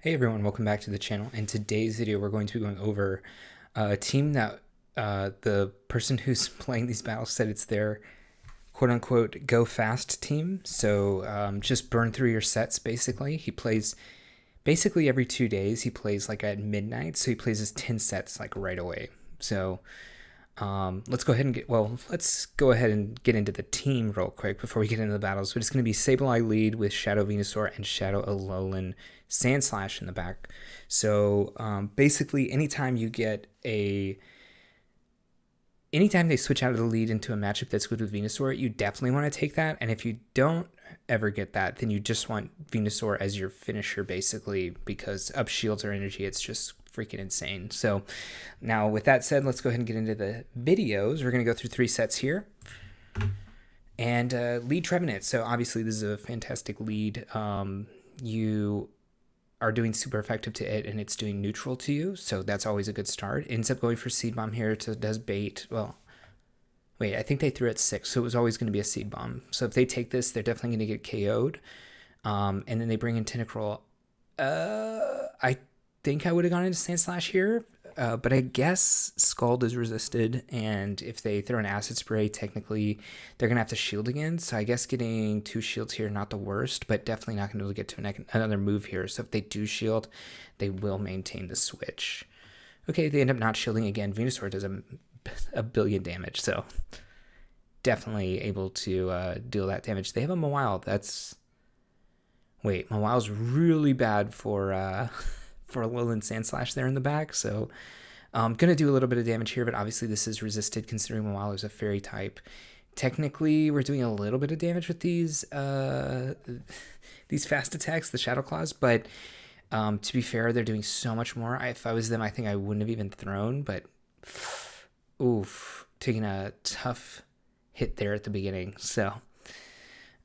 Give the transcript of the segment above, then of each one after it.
Hey everyone, welcome back to the channel. In today's video, we're going to be going over a team that the person who's playing these battles said it's their quote-unquote go fast team. So just burn through your sets basically. He plays basically every 2 days. He plays like at midnight, so he plays his 10 sets like right away. So let's go ahead and get into the team real quick before we get into the battles. But it's going to be Sableye lead with Shadow Venusuar and Shadow Alolan Sandslash in the back. So basically, anytime they switch out of the lead into a matchup that's good with Venusaur, you definitely want to take that. And if you don't ever get that, then you just want Venusaur as your finisher, basically, because up shields or energy, it's just freaking insane. So now with that said, let's go ahead and get into the videos. We're going to go through 3 sets here. And lead Trevenant. So obviously this is a fantastic lead. You are doing super effective to it, and it's doing neutral to you, so that's always a good start. Ends up going for Seed Bomb here, so it does bait. Well, wait, I think they threw at 6, so it was always going to be a Seed Bomb. So if they take this, they're definitely going to get KO'd. And then they bring in Tentacruel. I think I would have gone into Sandslash here, but I guess Scald is resisted, and if they throw an Acid Spray, technically they're going to have to shield again, so I guess getting 2 shields here, not the worst, but definitely not going to be able to get to another move here. So if they do shield, they will maintain the switch. Okay, they end up not shielding again. Venusaur does a billion damage, so definitely able to deal that damage. They have a Mawile. Wait, Mawile's really bad for... for Alolan Sandslash there in the back, so I'm going to do a little bit of damage here, but obviously this is resisted considering Mawile is a fairy type. Technically, we're doing a little bit of damage with these fast attacks, the Shadow Claws, but to be fair, they're doing so much more. If I was them, I think I wouldn't have even thrown, but oof, taking a tough hit there at the beginning. So,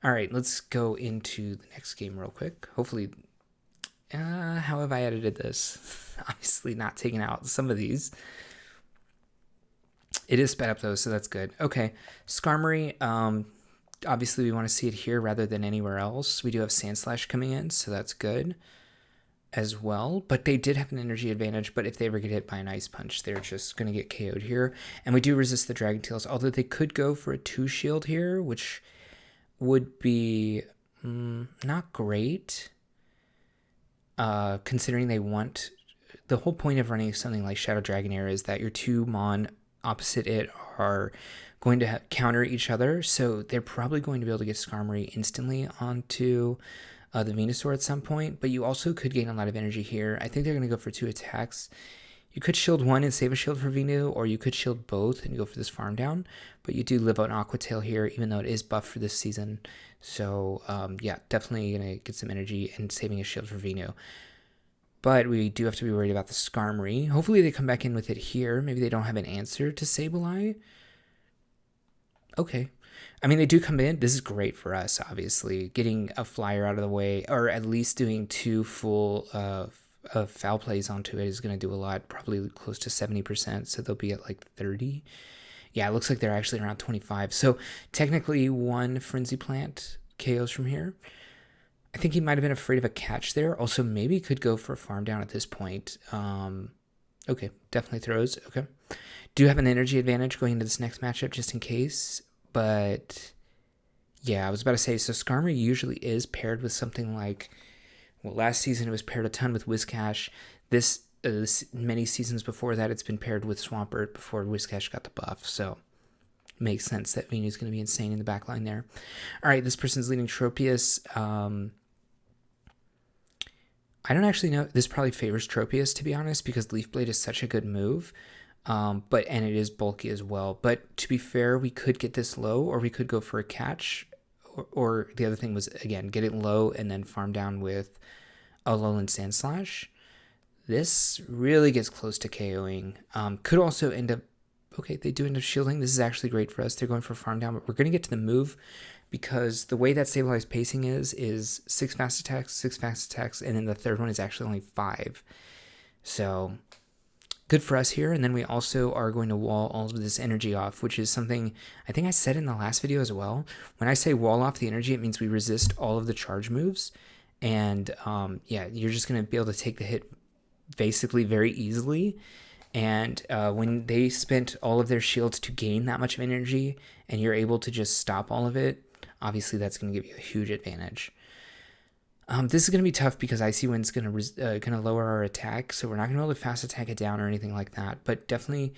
all right, let's go into the next game real quick. Hopefully... how have I edited this? Obviously not taking out some of these. It is sped up though, so that's good. Okay, Skarmory. Obviously we want to see it here rather than anywhere else. We do have Sandslash coming in, so that's good as well. But they did have an energy advantage, but if they ever get hit by an Ice Punch, they're just going to get KO'd here. And we do resist the Dragon Tails, although they could go for a 2 shield here, which would be not great. Considering they want... The whole point of running something like Shadow Dragonair is that your 2 Mon opposite it are going to counter each other, so they're probably going to be able to get Skarmory instantly onto the Venusaur at some point, but you also could gain a lot of energy here. I think they're going to go for 2 attacks. You could shield 1 and save a shield for Venu, or you could shield both and go for this farm down, but you do live on Aqua Tail here, even though it is buffed for this season. So, yeah, definitely going to get some energy and saving a shield for Venu. But we do have to be worried about the Skarmory. Hopefully they come back in with it here. Maybe they don't have an answer to Sableye. Okay. I mean, they do come in. This is great for us, obviously. Getting a flyer out of the way, or at least doing 2 full foul plays onto it is going to do a lot, probably close to 70%, so they'll be at like 30. Yeah, it looks like they're actually around 25. So technically 1 Frenzy Plant KOs from here. I think he might have been afraid of a catch there. Also, maybe could go for a farm down at this point. Okay, definitely throws. Okay. Do have an energy advantage going into this next matchup just in case. But yeah, I was about to say, so Skarmory usually is paired with something like... Well, last season it was paired a ton with Whiscash. Many seasons before that, it's been paired with Swampert before Whiscash got the buff. So, makes sense that Venu's going to be insane in the back line there. All right, this person's leading Tropius. I don't actually know. This probably favors Tropius, to be honest, because Leaf Blade is such a good move. And it is bulky as well. But to be fair, we could get this low, or we could go for a catch. Or the other thing was, again, get it low and then farm down with Alolan Sandslash. This really gets close to KOing. Could also end up... Okay, they do end up shielding. This is actually great for us. They're going for farm down, but we're going to get to the move because the way that Sableye's pacing is 6 fast attacks, and then the third one is actually only 5. So... good for us here, and then we also are going to wall all of this energy off, which is something I think I said in the last video as well. When I say wall off the energy, it means we resist all of the charge moves, And yeah, you're just going to be able to take the hit basically very easily. And when they spent all of their shields to gain that much of energy and you're able to just stop all of it, obviously that's going to give you a huge advantage. This is going to be tough because Icy Wind's going to lower our attack, so we're not going to be able to fast attack it down or anything like that, but definitely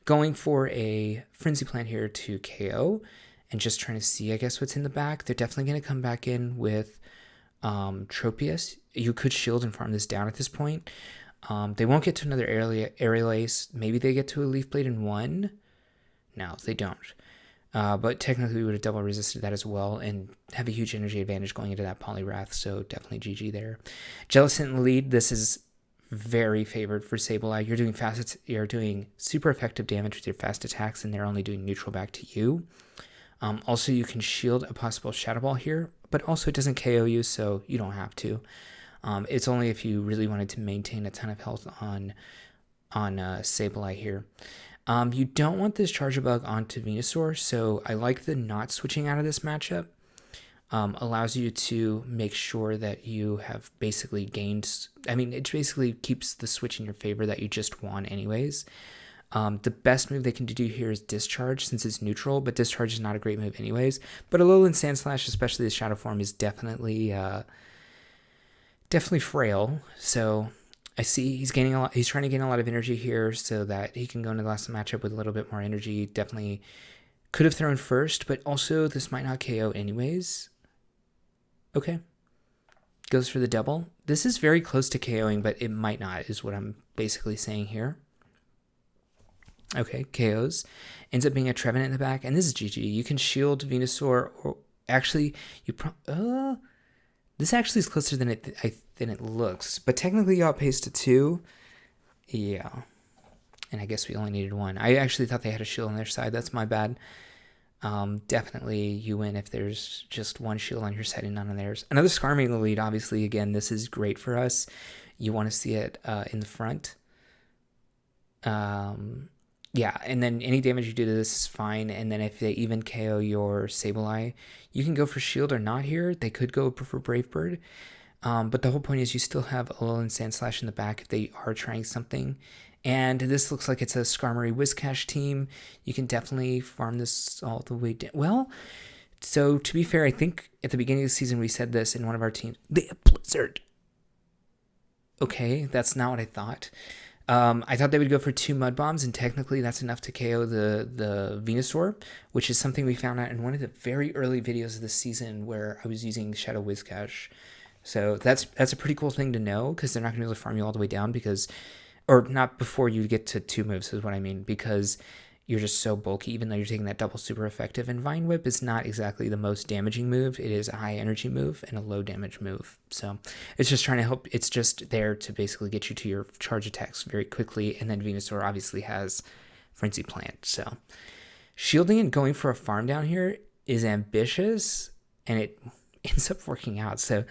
going for a Frenzy Plant here to KO and just trying to see, I guess, what's in the back. They're definitely going to come back in with Tropius. You could shield and farm this down at this point. They won't get to another Aerial Ace. Maybe they get to a Leaf Blade in one. No, they don't. But technically we would have double resisted that as well and have a huge energy advantage going into that Poliwrath, so definitely GG there. Jellicent lead, this is very favored for Sableye. You're doing super effective damage with your fast attacks, and they're only doing neutral back to you. Also, you can shield a possible Shadow Ball here, but also it doesn't KO you, so you don't have to. It's only if you really wanted to maintain a ton of health on Sableye here. You don't want this Charger Bug onto Venusaur, so I like the not switching out of this matchup. Allows you to make sure that you have basically gained... I mean, it basically keeps the switch in your favor that you just won anyways. The best move they can do here is Discharge, since it's neutral, but Discharge is not a great move anyways. But Alolan Sandslash, especially the Shadow form, is definitely frail, so... I see he's gaining a lot. He's trying to gain a lot of energy here so that he can go into the last matchup with a little bit more energy. Definitely could have thrown first, but also this might not KO anyways. Okay. Goes for the double. This is very close to KOing, but it might not, is what I'm basically saying here. Okay, KOs. Ends up being a Trevenant in the back, and this is GG. You can shield Venusaur, or actually, this actually is closer than it looks, but technically you outpaced to 2. Yeah, and I guess we only needed 1. I actually thought they had a shield on their side. That's my bad. Definitely you win if there's just 1 shield on your side and none on theirs. Another Skarmory in the lead. Obviously, again, this is great for us. You want to see it in the front. Yeah, and then any damage you do to this is fine. And then if they even KO your Sableye, you can go for shield or not here. They could go for Brave Bird. But the whole point is you still have Alolan Sandslash in the back if they are trying something. And this looks like it's a Skarmory Whiscash team. You can definitely farm this all the way down. Well, so to be fair, I think at the beginning of the season we said this in one of our teams. They have Blizzard. Okay, that's not what I thought. I thought they would go for 2 Mud Bombs, and technically that's enough to KO the Venusaur, which is something we found out in one of the very early videos of the season where I was using Shadow Whiscash. So that's a pretty cool thing to know, because they're not going to be able to farm you all the way down, because, or not before you get to 2 moves is what I mean, because you're just so bulky, even though you're taking that double super effective. And Vine Whip is not exactly the most damaging move. It is a high energy move and a low damage move. So it's just trying to help. It's just there to basically get you to your charge attacks very quickly. And then Venusaur obviously has Frenzy Plant. So shielding and going for a farm down here is ambitious, and it ends up working out. So,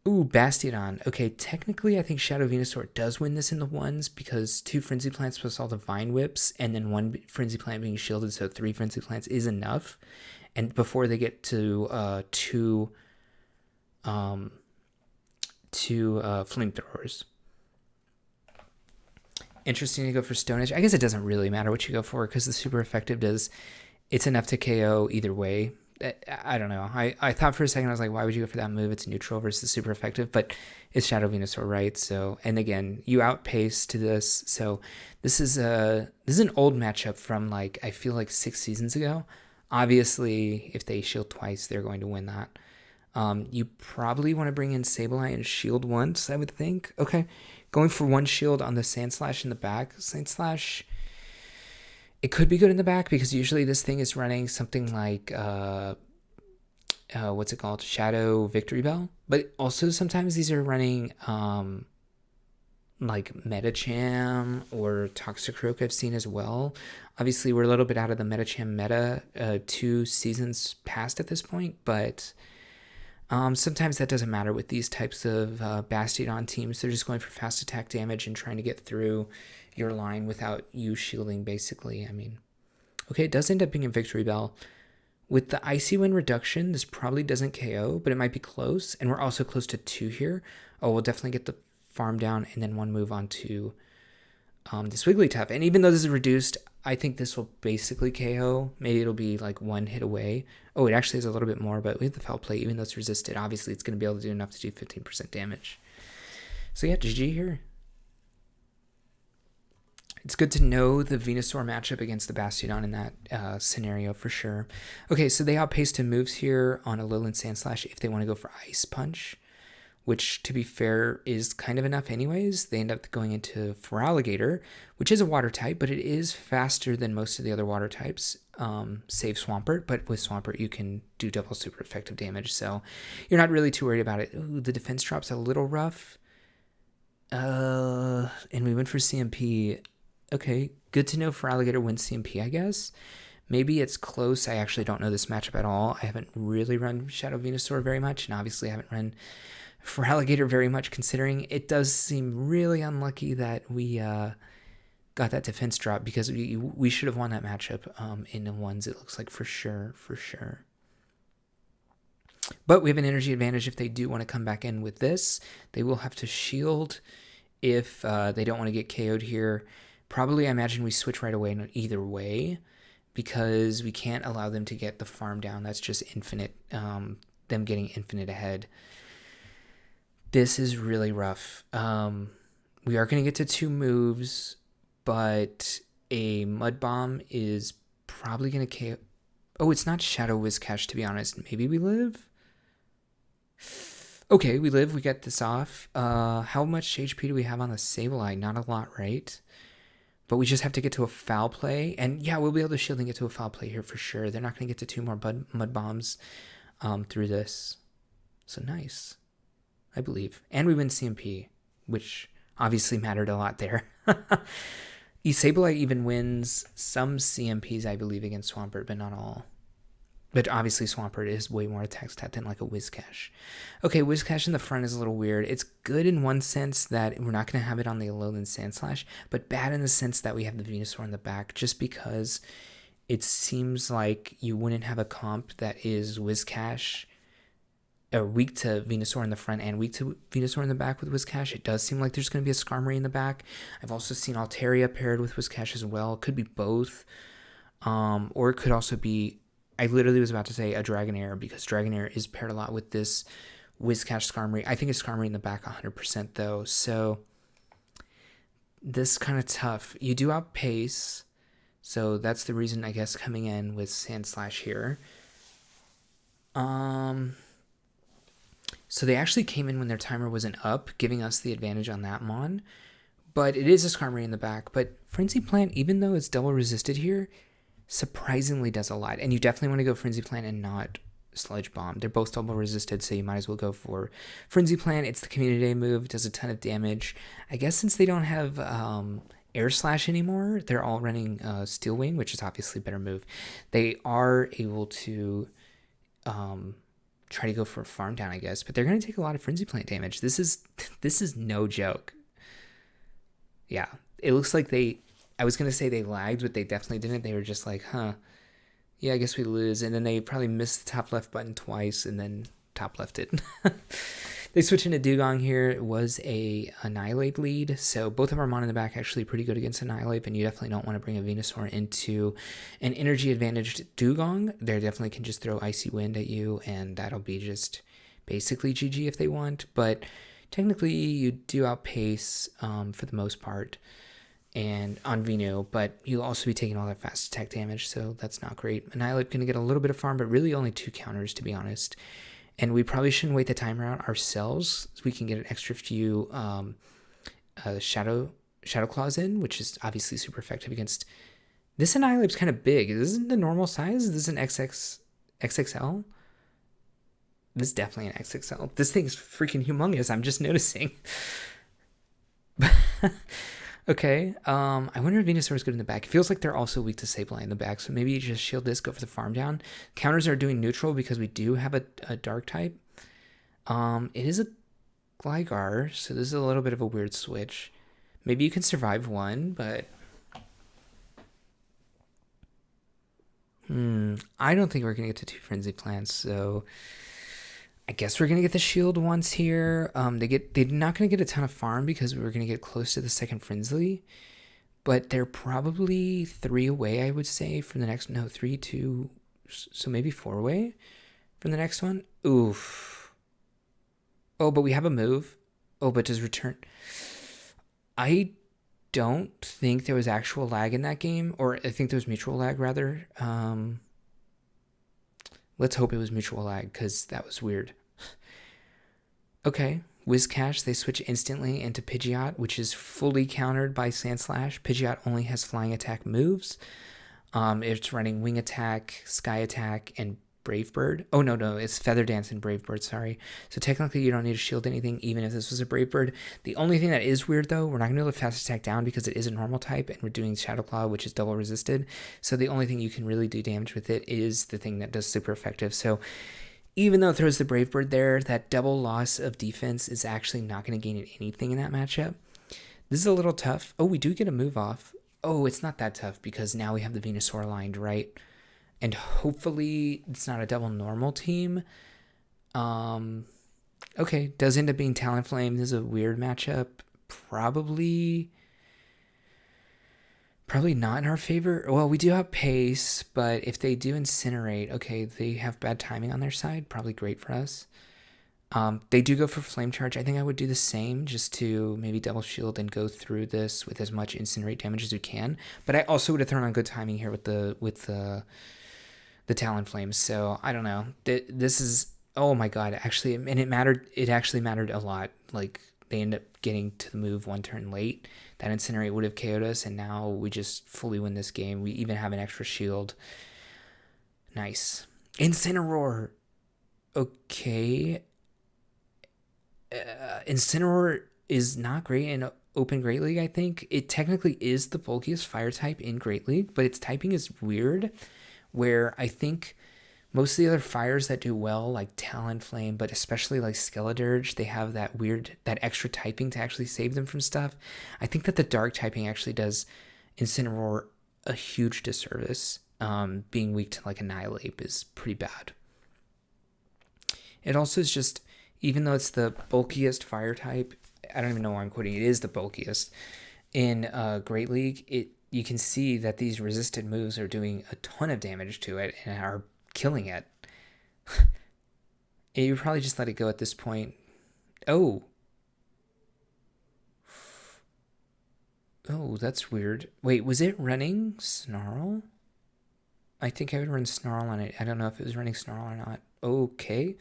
ooh, Bastiodon. Okay, technically I think Shadow Venusaur does win this in the ones, because 2 Frenzy Plants plus all the Vine Whips, and then 1 Frenzy Plant being shielded, so 3 Frenzy Plants is enough. And before they get to two Flamethrowers. Interesting to go for Stone Edge. I guess it doesn't really matter what you go for, because the super effective it's enough to KO either way. I don't know. I thought for a second, I was like, why would you go for that move? It's neutral versus super effective, but it's Shadow Venusaur, right? So, and again, you outpace to this. So this is an old matchup from, like, I feel like 6 seasons ago. Obviously, if they shield twice, they're going to win that. You probably want to bring in Sableye and shield once, I would think. Okay, going for 1 shield on the Sandslash in the back. Sandslash, it could be good in the back, because usually this thing is running something like, what's it called? Shadow Victory Bell. But also sometimes these are running like Metacham or Toxicroak I've seen as well. Obviously, we're a little bit out of the Metacham meta 2 seasons past at this point, but sometimes that doesn't matter with these types of Bastiodon teams. They're just going for fast attack damage and trying to get through your line without you shielding, basically. I mean, okay, it does end up being a Victory Bell, With the Icy Wind reduction, this probably doesn't KO, but it might be close. And we're also close to 2 here. Oh, we'll definitely get the farm down and then one move on to this Wigglytuff. And even though this is reduced, I think this will basically KO. Maybe it'll be like 1 hit away. Oh, it actually is a little bit more, but we have the Foul Play. Even though it's resisted, obviously it's going to be able to do enough to do 15% damage. So yeah, GG here. It's good to know the Venusuar matchup against the Bastiodon in that scenario for sure. Okay, so they outpace 2 moves here on Alolan Sandslash if they want to go for Ice Punch, which, to be fair, is kind of enough anyways. They end up going into Feraligatr, which is a water type, but it is faster than most of the other water types, save Swampert. But with Swampert, you can do double super effective damage, so you're not really too worried about it. Ooh, the defense drop's a little rough. And we went for CMP. Okay, good to know Feraligatr wins CMP, I guess. Maybe it's close. I actually don't know this matchup at all. I haven't really run Shadow Venusaur very much, and obviously I haven't run Feraligatr very much, considering it does seem really unlucky that we got that defense drop, because we should have won that matchup in the ones, it looks like, for sure. But we have an energy advantage if they do want to come back in with this. They will have to shield if they don't want to get KO'd here. Probably, I imagine we switch right away either way, because we can't allow them to get the farm down. That's just infinite, them getting infinite ahead. This is really rough. We are going to get to 2 moves, but a Mud Bomb is probably going to KO. Oh, it's not Shadow Whiscash, to be honest. Maybe we live? Okay, we live. We get this off. How much HP do we have on the Sableye? Not a lot, right? But we just have to get to a Foul Play. And yeah, we'll be able to shield and get to a Foul Play here for sure. They're not going to get to 2 more Mud Bombs through this. So nice, I believe. And we win CMP, which obviously mattered a lot there. Sableye even wins some CMPs, I believe, against Swampert, but not all. But obviously Swampert is way more attack stat than like a Whiscash. Okay, Whiscash in the front is a little weird. It's good in one sense that we're not going to have it on the Alolan Sandslash, but bad in the sense that we have the Venusaur in the back, just because it seems like you wouldn't have a comp that is Whiscash, or weak to Venusaur in the front and weak to Venusaur in the back with Whiscash. It does seem like there's going to be a Skarmory in the back. I've also seen Altaria paired with Whiscash as well. It could be both. Or it could also be, I literally was about to say a Dragonair, because Dragonair is paired a lot with this Whiscash Skarmory. I think it's Skarmory in the back 100% though. So this kind of tough. You do outpace. So that's the reason, I guess, coming in with Sandslash here. So they actually came in when their timer wasn't up, giving us the advantage on that Mon. But it is a Skarmory in the back. But Frenzy Plant, even though it's double resisted here, surprisingly does a lot. And you definitely want to go Frenzy Plant and not Sludge Bomb. They're both double resisted, so you might as well go for Frenzy Plant. It's the Community Day move, does a ton of damage. I guess since they don't have Air Slash anymore, they're all running Steel Wing, which is obviously a better move. They are able to try to go for a Farm Down, I guess, but they're going to take a lot of Frenzy Plant damage. This is no joke. Yeah, it looks like I was going to say they lagged, but they definitely didn't. They were just like, huh, yeah, I guess we lose. And then they probably missed the top left button twice and then top left it. They switch into Dugong here. It was a Annihilate lead, so both of our Mon in the back actually pretty good against Annihilate, and you definitely don't want to bring a Venusaur into an energy advantaged Dugong. They definitely can just throw Icy Wind at you, and that'll be just basically GG if they want. But technically, you do outpace for the most part and on Venu, but you'll also be taking all that fast attack damage, so that's not great. Annihilate going to get a little bit of farm, but really only 2 counters, to be honest. And we probably shouldn't wait the timer out ourselves, so we can get an extra few Shadow Claws in, which is obviously super effective against... This Annihilate's kind of big. This isn't the normal size. This is an XXL. This is definitely an XXL. This thing's freaking humongous. I'm just noticing. Okay, I wonder if Venusaur is good in the back. It feels like they're also weak to Sableye in the back, so maybe you just shield this, go for the farm down. Counters are doing neutral because we do have a dark type. It is a Gligar, so this is a little bit of a weird switch. Maybe you can survive one, but... I don't think we're going to get to 2 Frenzy Plants, so I guess we're going to get the shield once here. They're not going to get a ton of farm because we were going to get close to the second Frenzy, but they're probably 3 away, I would say, from the next, no, 3, 2, so maybe 4 away from the next one. Oof. Oh, but we have a move. Oh, but does return. I don't think there was actual lag in that game, or I think there was mutual lag rather. Let's hope it was mutual lag because that was weird. Okay, Whiscash, they switch instantly into Pidgeot, which is fully countered by Sandslash. Pidgeot only has flying attack moves. It's running Wing Attack, Sky Attack, and Brave Bird. Oh, no, it's Feather Dance and Brave Bird, sorry. So technically you don't need to shield anything, even if this was a Brave Bird. The only thing that is weird, though, we're not going to be able to fast attack down because it is a normal type, and we're doing Shadow Claw, which is double resisted. So the only thing you can really do damage with it is the thing that does super effective. So even though it throws the Brave Bird there, that double loss of defense is actually not going to gain anything in that matchup. This is a little tough. Oh, we do get a move off. Oh, it's not that tough because now we have the Venusuar lined, right? And hopefully it's not a double normal team. Okay, does end up being Talonflame. This is a weird matchup. Probably not in our favor. Well, we do have pace, but if they do Incinerate, okay, they have bad timing on their side. Probably great for us. They do go for Flame Charge. I think I would do the same just to maybe double shield and go through this with as much Incinerate damage as we can. But I also would have thrown on good timing here with the Talonflames. So I don't know. This is, oh my god, actually, and it actually mattered a lot. Like they end up getting to the move 1 turn late. That Incinerate would have KO'd us, and now we just fully win this game. We even have an extra shield. Nice. Incineroar. Okay. Incineroar is not great in Open Great League, I think. It technically is the bulkiest fire type in Great League, but its typing is weird, where I think most of the other fires that do well, like Talonflame, but especially like Skeledirge, they have that extra typing to actually save them from stuff. I think that the dark typing actually does Incineroar a huge disservice. Being weak to like Annihilate is pretty bad. It also is just, even though it's the bulkiest fire type, I don't even know why I'm quoting, it is the bulkiest in Great League, you can see that these resisted moves are doing a ton of damage to it and are killing it. You probably just let it go at this point. Oh, that's weird. Wait, was it running Snarl? I think I would run Snarl on it. I don't know if it was running Snarl or not. Okay.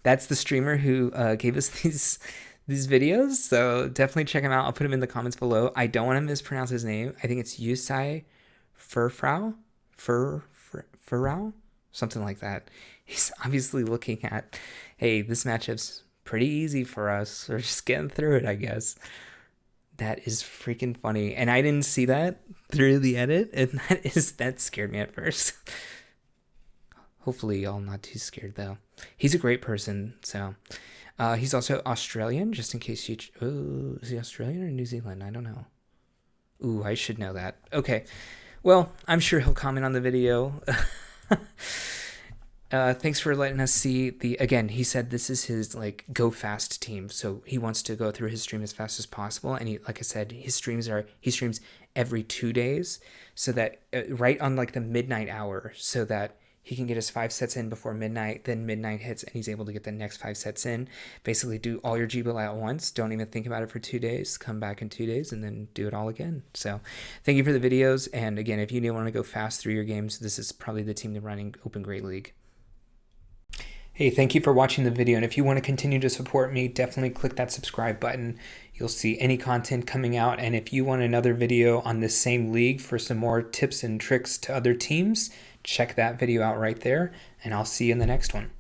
That's the streamer who gave us these videos, so definitely check him out. I'll put him in the comments below. I don't want to mispronounce his name. I think it's ZyoniK, something like that. He's obviously looking at, hey, this matchup's pretty easy for us. We're just getting through it, I guess. That is freaking funny, and I didn't see that through the edit, and that scared me at first. Hopefully y'all not too scared though. He's a great person, so he's also Australian, just in case you... Oh, is he Australian or New Zealand? I don't know. Ooh, I should know that. Okay, well, I'm sure he'll comment on the video. Thanks for letting us see again, he said this is his like go fast team, so he wants to go through his stream as fast as possible, and like I said, he streams every 2 days, so that right on like the midnight hour, so that he can get his 5 sets in before midnight, then midnight hits and he's able to get the next 5 sets in. Basically do all your GBL at once. Don't even think about it for 2 days. Come back in 2 days and then do it all again. So thank you for the videos. And again, if you want to go fast through your games, this is probably the team to running Open Great League. Hey, thank you for watching the video. And if you want to continue to support me, definitely click that subscribe button. You'll see any content coming out. And if you want another video on this same league for some more tips and tricks to other teams, check that video out right there, and I'll see you in the next one.